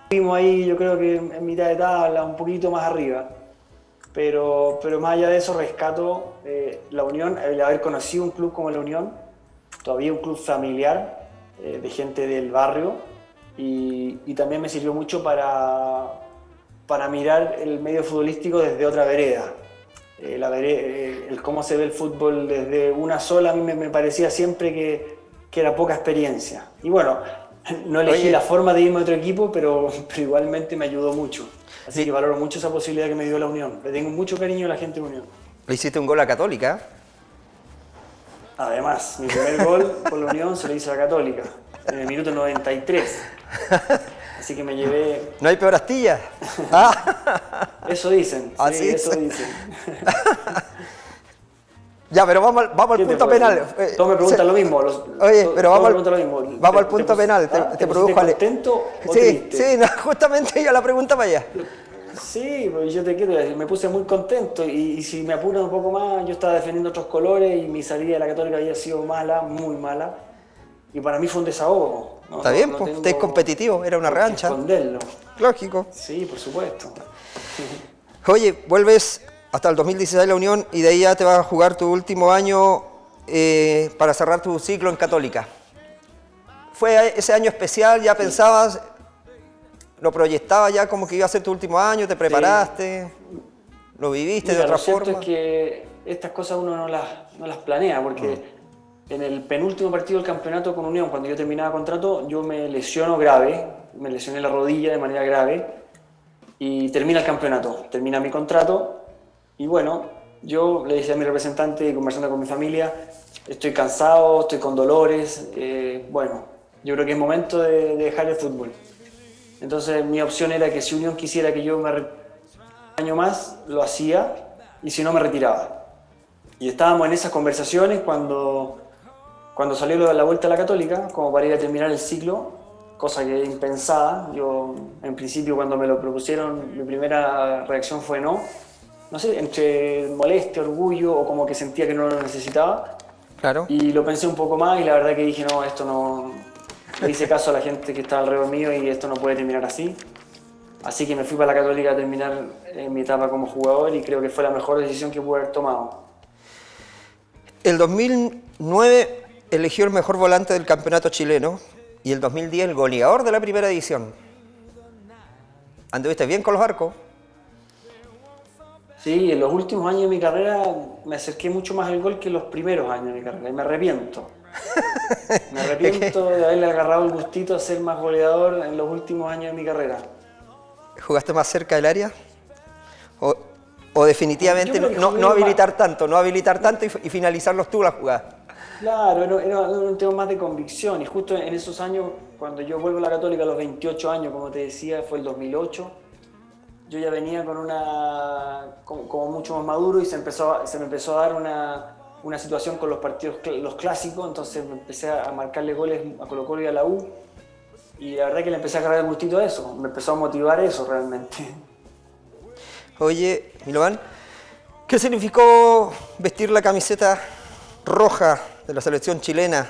estuvimos ahí yo creo que en mitad de tabla, un poquito más arriba. Pero más allá de eso rescato la Unión, el haber conocido un club como la Unión, todavía un club familiar, de gente del barrio, y también me sirvió mucho para mirar el medio futbolístico desde otra vereda. El cómo se ve el fútbol desde una sola, a mí me parecía siempre que era poca experiencia. Y bueno, no elegí Oye, la forma de irme a otro equipo, pero igualmente me ayudó mucho. Así Sí. que valoro mucho esa posibilidad que me dio la Unión. Le tengo mucho cariño a la gente de Unión. Le hiciste un gol a Católica. Además, mi primer gol por la Unión se lo hice a la Católica, en el minuto 93. Así que me llevé... No hay peor astilla. Ah. Eso dicen, sí, Así eso es. dicen. Ya, pero vamos al ¿Qué te punto puedo penal. decir? Todos me preguntan lo mismo. Oye, pero todos vamos me preguntan lo mismo. vamos al punto penal. ¿Te pusiste produjo contento o Sí, triste? sí, no, justamente yo la pregunta para allá. Sí, pues yo te quiero decir, me puse muy contento y si me apuran un poco más, yo estaba defendiendo otros colores y mi salida de la Católica había sido mala, muy mala. Y para mí fue un desahogo. No, Está bien, no pues, tengo estáis competitivo, era una por qué revancha. esconderlo. Lógico. Sí, por supuesto. Oye, vuelves hasta el 2016 a la Unión y de ahí ya te vas a jugar tu último año para cerrar tu ciclo en Católica. ¿Fue ese año especial? ¿Ya pensabas, lo proyectabas ya como que iba a ser tu último año? ¿Te preparaste? ¿Lo viviste Mira, de otra lo cierto forma? es que estas cosas uno no las planea, porque en el penúltimo partido del campeonato con Unión, cuando yo terminaba contrato, yo me lesiono grave, me lesioné la rodilla de manera grave y termina el campeonato, termina mi contrato y bueno, yo le decía a mi representante, conversando con mi familia, estoy cansado, estoy con dolores, bueno, yo creo que es momento de dejar el fútbol. Entonces mi opción era que si Unión quisiera que yo me un año más, lo hacía y si no me retiraba. Y estábamos en esas conversaciones cuando salió lo de la vuelta a la Católica, como para ir a terminar el ciclo, cosa que impensada. Yo, en principio, cuando me lo propusieron, mi primera reacción fue no. No sé, entre molestia, orgullo o como que sentía que no lo necesitaba. Claro. Y lo pensé un poco más y la verdad que dije, no, esto no... Le hice caso a la gente que estaba alrededor mío y esto no puede terminar así. Así que me fui para la Católica a terminar mi etapa como jugador y creo que fue la mejor decisión que pude haber tomado. El 2009 eligió el mejor volante del campeonato chileno y el 2010 el goleador de la primera edición. ¿Anduviste bien con los arcos? Sí, en los últimos años de mi carrera me acerqué mucho más al gol que en los primeros años de mi carrera y me arrepiento. Me arrepiento de haberle agarrado el gustito a ser más goleador en los últimos años de mi carrera. ¿Jugaste más cerca del área? ¿O definitivamente no habilitar tanto y finalizarlos tú la jugada? Claro, era un tema más de convicción y justo en esos años, cuando yo vuelvo a la Católica a los 28 años, como te decía, fue el 2008, yo ya venía con como mucho más maduro y se me empezó a dar una situación con los partidos, los clásicos, entonces empecé a marcarle goles a Colo-Colo y a la U y la verdad que le empecé a agarrar el gustito a eso, me empezó a motivar eso realmente. Oye, Milovan, ¿qué significó vestir la camiseta roja de la selección chilena?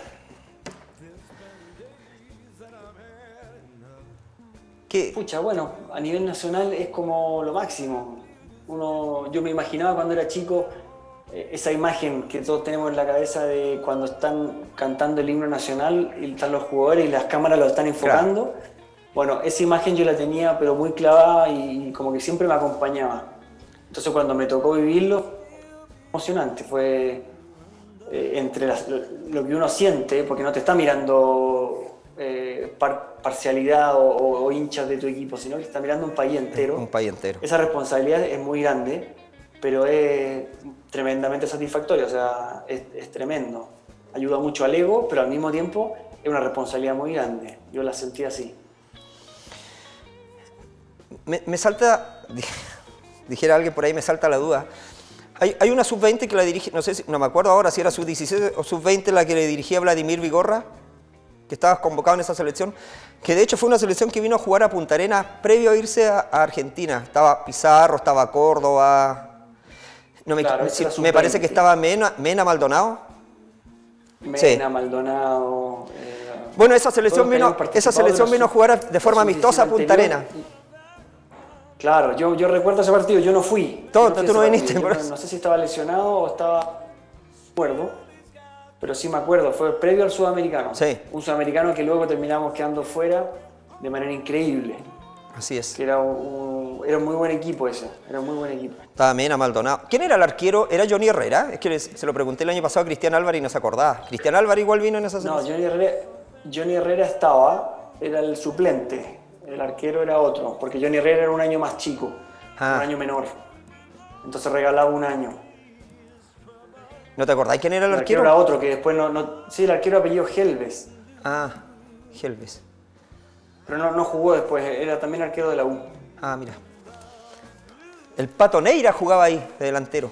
Pucha, bueno, a nivel nacional es como lo máximo. Yo me imaginaba cuando era chico esa imagen que todos tenemos en la cabeza de cuando están cantando el himno nacional y están los jugadores y las cámaras lo están enfocando. Claro. Bueno, esa imagen yo la tenía pero muy clavada y como que siempre me acompañaba. Entonces cuando me tocó vivirlo, emocionante, fue entre lo que uno siente, porque no te está mirando parcialidad o hinchas de tu equipo, sino que está mirando un país entero. Un país entero. Esa responsabilidad es muy grande, pero es tremendamente satisfactoria, o sea, es tremendo. Ayuda mucho al ego, pero al mismo tiempo es una responsabilidad muy grande. Yo la sentí así. Me salta, dijera alguien por ahí, me salta la duda. Hay una sub-20 que la dirige, no me acuerdo ahora si era sub-16 o sub-20 la que le dirigía Vladimir Vigorra, que estabas convocado en esa selección, que de hecho fue una selección que vino a jugar a Punta Arenas previo a irse a Argentina. Estaba Pizarro, estaba Córdoba, me parece que estaba Mena Maldonado. Mena, sí. Maldonado. Bueno, esa selección vino a jugar de forma amistosa a Punta Arenas. Claro, yo recuerdo ese partido, yo no fui. Tú no viniste. No sé si estaba lesionado o estaba... No me acuerdo, pero sí me acuerdo, fue previo al Sudamericano. Sí. Un Sudamericano que luego terminamos quedando fuera de manera increíble. Así es. Que era un muy buen equipo ese, era un muy buen equipo. Estaba Mena, Maldonado. ¿Quién era el arquero? ¿Era Johnny Herrera? Es que se lo pregunté el año pasado a Cristian Álvarez y no se acordaba. ¿Cristian Álvarez igual vino en esa selección? No, Johnny Herrera estaba, era el suplente. El arquero era otro, porque Johnny Herrera era un año más chico, un año menor. Entonces regalaba un año. ¿No te acordáis quién era el arquero? El arquero era otro, que después no... Sí, el arquero apellido Helves. Ah, Helves. Pero no jugó después, era también arquero de la U. Ah, mira. El Pato Neira jugaba ahí, de delantero.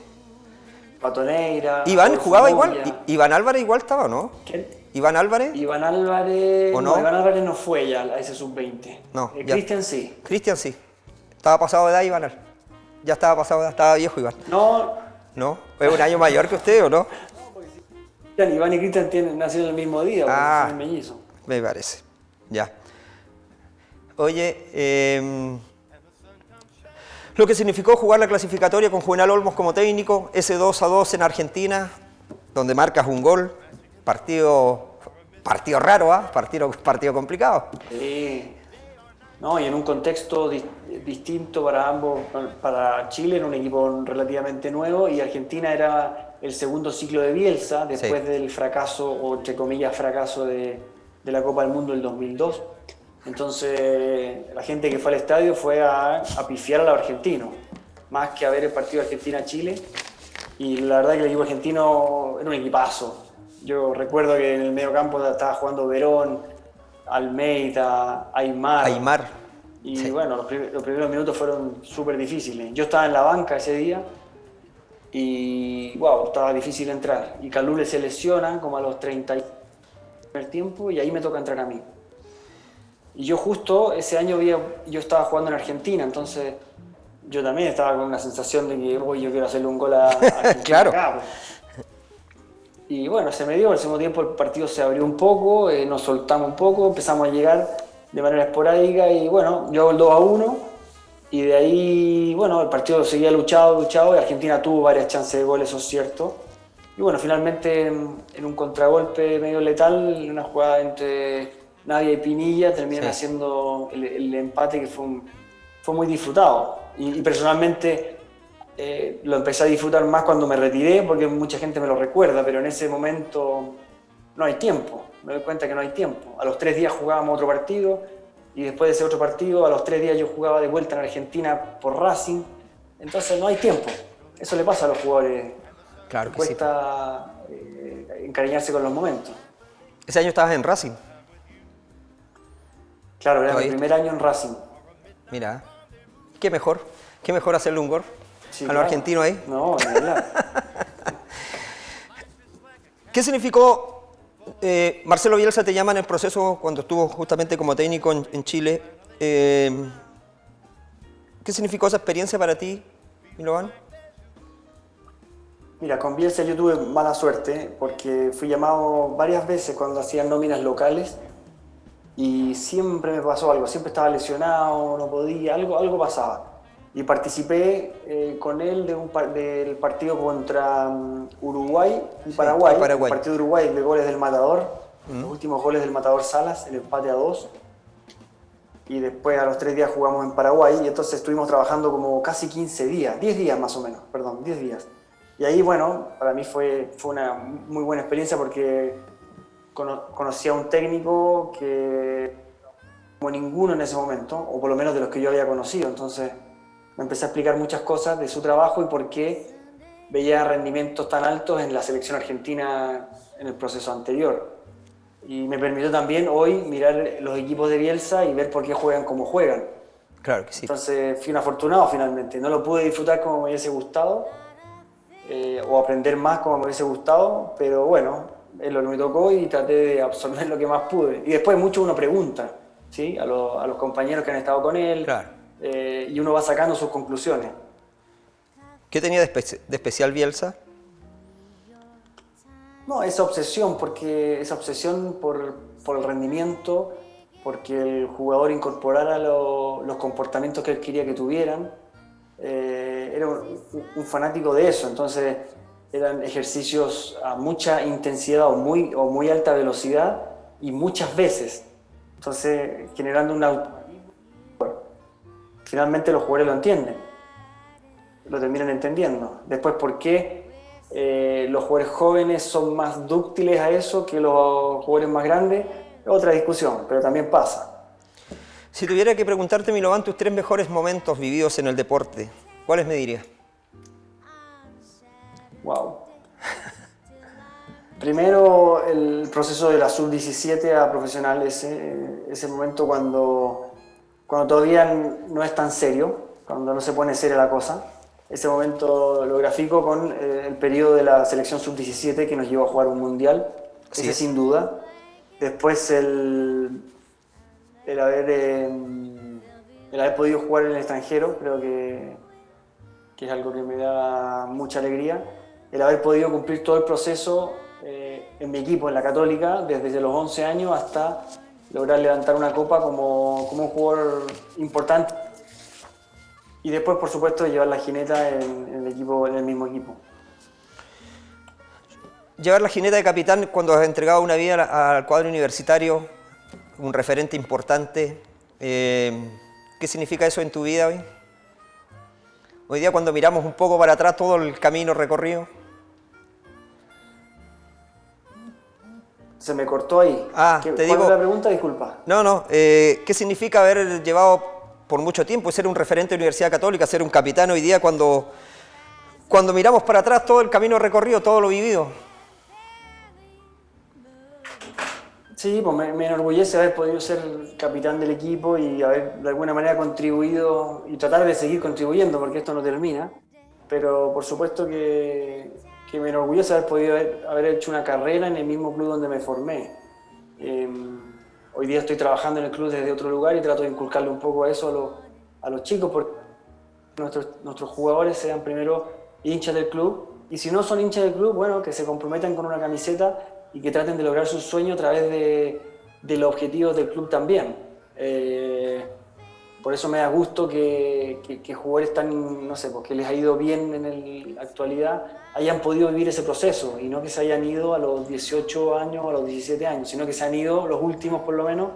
Pato Neira... ¿Iván jugaba igual? ¿Iván Álvarez igual estaba o no? ¿Quién? ¿Iván Álvarez? Iván Álvarez... ¿O no? Iván Álvarez no fue ya a ese sub-20. No. Cristian sí. Cristian sí. Estaba pasado de edad Iván. Ya estaba pasado de edad, estaba viejo Iván. No. ¿No? ¿Es un año mayor que usted o no? Iván y Cristian nacieron el mismo día, porque son mellizos. Me parece. Ya. Oye, lo que significó jugar la clasificatoria con Juvenal Olmos como técnico, ese 2-2 en Argentina, donde marcas un gol, partido raro, ¿ah? Partido complicado. Sí. No, y en un contexto distinto para ambos, para Chile era un equipo relativamente nuevo y Argentina era el segundo ciclo de Bielsa después del fracaso, o entre comillas fracaso de la Copa del Mundo del 2002. Entonces la gente que fue al estadio fue a pifiar a los argentinos, más que a ver el partido Argentina-Chile. Y la verdad que el equipo argentino era un equipazo. Yo recuerdo que en el mediocampo estaba jugando Verón, Almeida, Aymar. Y bueno, los primeros minutos fueron súper difíciles. Yo estaba en la banca ese día y wow, estaba difícil entrar. Y Calule se lesiona como a los 30 del primer tiempo y ahí me toca entrar a mí. Y yo justo ese año yo estaba jugando en Argentina, entonces yo también estaba con una sensación de que yo quiero hacerle un gol a Argentina Claro. acá, pues. Y bueno, se me dio, al segundo tiempo el partido se abrió un poco, nos soltamos un poco, empezamos a llegar de manera esporádica y bueno, yo hago el 2-1 y de ahí, bueno, el partido seguía luchado y Argentina tuvo varias chances de gol, eso es cierto. Y bueno, finalmente en un contragolpe medio letal, en una jugada entre Navia y Pinilla, terminan haciendo el empate que fue muy disfrutado. Y personalmente lo empecé a disfrutar más cuando me retiré, porque mucha gente me lo recuerda, pero en ese momento no hay tiempo. Me doy cuenta que no hay tiempo. A los 3 días jugábamos otro partido y después de ese otro partido, a los 3 días yo jugaba de vuelta en Argentina por Racing. Entonces no hay tiempo. Eso le pasa a los jugadores. Claro que cuesta encariñarse con los momentos. Ese año estabas en Racing. Claro, era mi primer año en Racing. Mira, qué mejor hacerle un gol Sí, a claro. los argentinos ahí. No, de verdad. ¿Qué significó, Marcelo Bielsa te llama en el proceso cuando estuvo justamente como técnico en Chile? ¿Qué significó esa experiencia para ti, Milovan? Mira, con Bielsa yo tuve mala suerte porque fui llamado varias veces cuando hacían nóminas locales y siempre me pasó algo, siempre estaba lesionado, no podía, algo pasaba. Y participé con él del partido contra Uruguay y Paraguay, el partido de Uruguay de goles del Matador, los últimos goles del Matador Salas, el empate a 2. Y después a los 3 días jugamos en Paraguay y entonces estuvimos trabajando como casi 15 días, 10 días más o menos, perdón, 10 días. Y ahí, bueno, para mí fue una muy buena experiencia porque conocí a un técnico que como ninguno en ese momento, o por lo menos de los que yo había conocido. Entonces me empecé a explicar muchas cosas de su trabajo y por qué veía rendimientos tan altos en la selección argentina en el proceso anterior. Y me permitió también hoy mirar los equipos de Bielsa y ver por qué juegan como juegan. Claro que sí. Entonces fui un afortunado finalmente. No lo pude disfrutar como me hubiese gustado, o aprender más como me hubiese gustado, pero bueno, es lo que me tocó y traté de absorber lo que más pude. Y después mucho uno pregunta, ¿sí? a los compañeros que han estado con él, Claro. Y uno va sacando sus conclusiones. ¿Qué tenía de especial Bielsa? No, esa obsesión por el rendimiento, porque el jugador incorporara los comportamientos que él quería que tuvieran. Era un fanático de eso, entonces eran ejercicios a mucha intensidad o muy alta velocidad y muchas veces. Entonces, generando un automatismo. Finalmente los jugadores lo entienden, lo terminan entendiendo. Después, ¿por qué los jugadores jóvenes son más dúctiles a eso que los jugadores más grandes? Es otra discusión, pero también pasa. Si tuviera que preguntarte, Milovan, tus 3 mejores momentos vividos en el deporte, ¿cuáles me dirías? Wow. Primero, el proceso de la sub-17 a profesional, ese momento cuando todavía no es tan serio, cuando no se pone seria la cosa. Ese momento lo grafico con el periodo de la selección sub-17 que nos llevó a jugar un mundial, ese sin duda. Después el haber podido jugar en el extranjero, creo que es algo que me da mucha alegría. El haber podido cumplir todo el proceso en mi equipo, en la Católica, desde los 11 años hasta lograr levantar una copa como un jugador importante. Y después, por supuesto, llevar la jineta en el mismo equipo. Llevar la jineta de capitán cuando has entregado una vida al cuadro universitario, un referente importante. ¿Qué significa eso en tu vida hoy? Hoy día, cuando miramos un poco para atrás todo el camino recorrido. Se me cortó ahí. ¿Cuál es la pregunta? Disculpa. No. ¿Qué significa haber llevado por mucho tiempo ser un referente de la Universidad Católica, ser un capitán hoy día cuando miramos para atrás todo el camino recorrido, todo lo vivido? Sí, pues me enorgullece haber podido ser capitán del equipo y haber de alguna manera contribuido y tratar de seguir contribuyendo, porque esto no termina. pero por supuesto que me enorgullece haber podido haber hecho una carrera en el mismo club donde me formé. Hoy día estoy trabajando en el club desde otro lugar y trato de inculcarle un poco eso a los chicos, porque nuestros jugadores sean primero hinchas del club, y si no son hinchas del club, bueno, que se comprometan con una camiseta y que traten de lograr su sueño a través de los objetivos del club también. Por eso me da gusto que jugadores tan, no sé, porque les ha ido bien en la actualidad, hayan podido vivir ese proceso y no que se hayan ido a los 18 años o a los 17 años, sino que se han ido, los últimos por lo menos,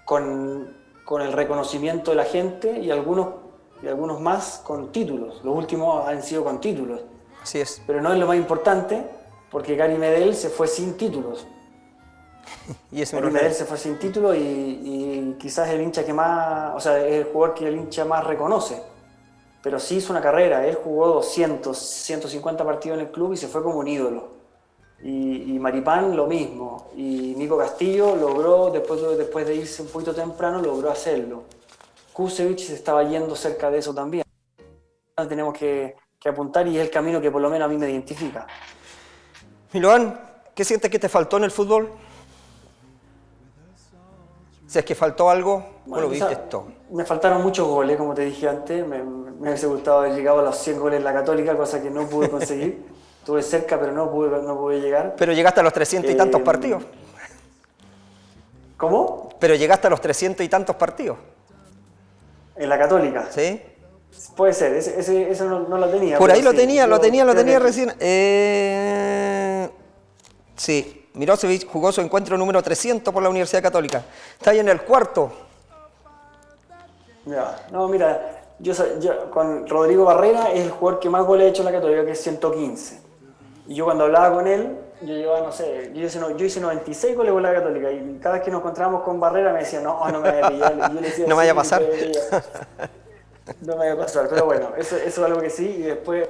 con el reconocimiento de la gente y algunos más con títulos. Los últimos han sido con títulos. Así es. Pero no es lo más importante, porque Gary Medel se fue sin títulos. Gary Medel se fue sin títulos y quizás el hincha que más, o sea, es el jugador que el hincha más reconoce. Pero sí hizo una carrera, él jugó 200, 150 partidos en el club y se fue como un ídolo. Y Maripán lo mismo. Y Nico Castillo logró, después de irse un poquito temprano, logró hacerlo. Kusevich se estaba yendo cerca de eso también. Tenemos que apuntar y es el camino que por lo menos a mí me identifica. Milovan, ¿qué sientes que te faltó en el fútbol? Si es que faltó algo, bueno, viste esto. Me faltaron muchos goles, como te dije antes. Me hubiese gustado haber llegado a los 100 goles en la Católica, cosa que no pude conseguir. Estuve cerca, pero no pude llegar. Pero llegaste a los 300 y tantos partidos. ¿Cómo? Pero llegaste a los 300 y tantos partidos. ¿En la Católica? Sí. Puede ser, eso no lo tenía. Por ahí lo sí, tenía recién. Sí. Mirosevic jugó su encuentro número 300 por la Universidad Católica. Está ahí en el cuarto. Ya, no, mira, yo con Rodrigo Barrera es el jugador que más goles ha hecho en la Católica, que es 115. Y yo cuando hablaba con él, yo llevaba, no sé, yo hice 96 goles con la Católica y cada vez que nos encontrábamos con Barrera me decía, no me vaya a pillar. Y yo le decía, no me vaya a pasar. No me vaya a pasar, pero bueno, eso es algo que sí. Y después,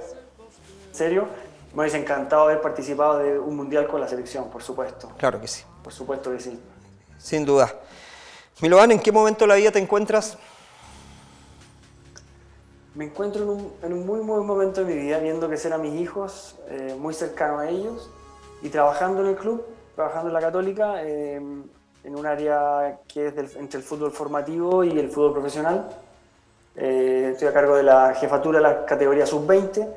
en serio, me hubiese encantado haber participado de un mundial con la selección, por supuesto. Claro que sí. Por supuesto que sí. Sin duda. Milovan, ¿en qué momento de la vida te encuentras? Me encuentro en un muy buen momento de mi vida, viendo crecer a mis hijos, muy cercano a ellos, y trabajando en el club, trabajando en la Católica, en un área que es entre el fútbol formativo y el fútbol profesional. Estoy a cargo de la jefatura de la categoría sub-20,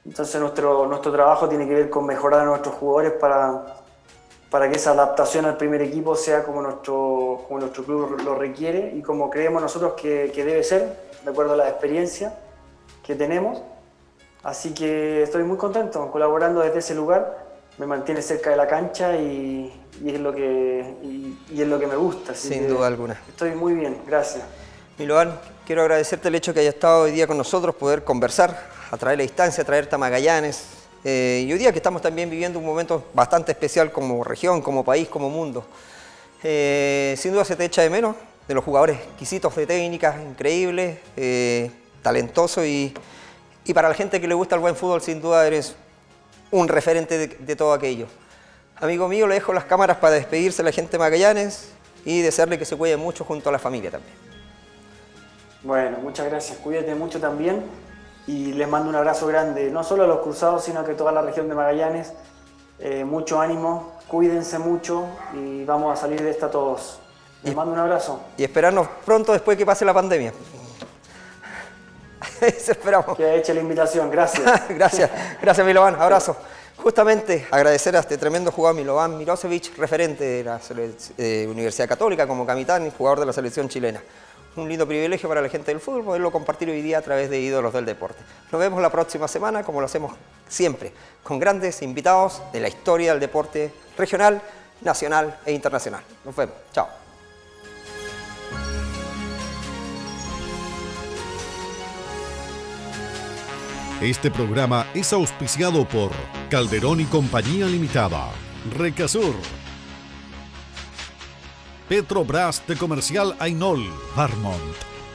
entonces nuestro trabajo tiene que ver con mejorar a nuestros jugadores para que esa adaptación al primer equipo sea como nuestro club lo requiere y como creemos nosotros que debe ser, de acuerdo a la experiencia que tenemos. Así que estoy muy contento colaborando desde ese lugar, me mantiene cerca de la cancha y es lo que me gusta. Sin duda alguna. Estoy muy bien, gracias. Milovan, quiero agradecerte el hecho que hayas estado hoy día con nosotros, poder conversar a través de la distancia, traerte a Magallanes. Y hoy día que estamos también viviendo un momento bastante especial como región, como país, como mundo. Sin duda se te echa de menos, de los jugadores exquisitos de técnicas, increíbles, talentosos y para la gente que le gusta el buen fútbol, sin duda eres un referente de todo aquello. Amigo mío, le dejo las cámaras para despedirse de la gente de Magallanes y desearle que se cuide mucho junto a la familia también. Bueno, muchas gracias, cuídate mucho también y les mando un abrazo grande, no solo a los cruzados, sino que a toda la región de Magallanes. Mucho ánimo, cuídense mucho y vamos a salir de esta todos. Les mando un abrazo. Y esperarnos pronto después que pase la pandemia. Eso esperamos. Que hecho la invitación, gracias. Gracias Milovan, abrazo. Justamente agradecer a este tremendo jugador Milovan Mirosevic, referente de la Universidad Católica como capitán y jugador de la selección chilena. Un lindo privilegio para la gente del fútbol poderlo compartir hoy día a través de Ídolos del Deporte. Nos vemos la próxima semana, como lo hacemos siempre, con grandes invitados de la historia del deporte regional, nacional e internacional. Nos vemos. Chao. Este programa es auspiciado por Calderón y Compañía Limitada, Recasur, Petrobras de Comercial Ainol, Varmont.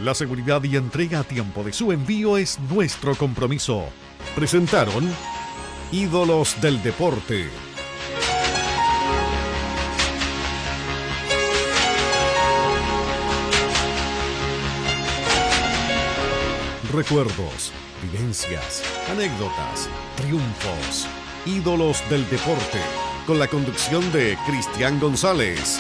La seguridad y entrega a tiempo de su envío es nuestro compromiso. Presentaron Ídolos del Deporte. Recuerdos, vivencias, anécdotas, triunfos, ídolos del deporte, con la conducción de Cristian González.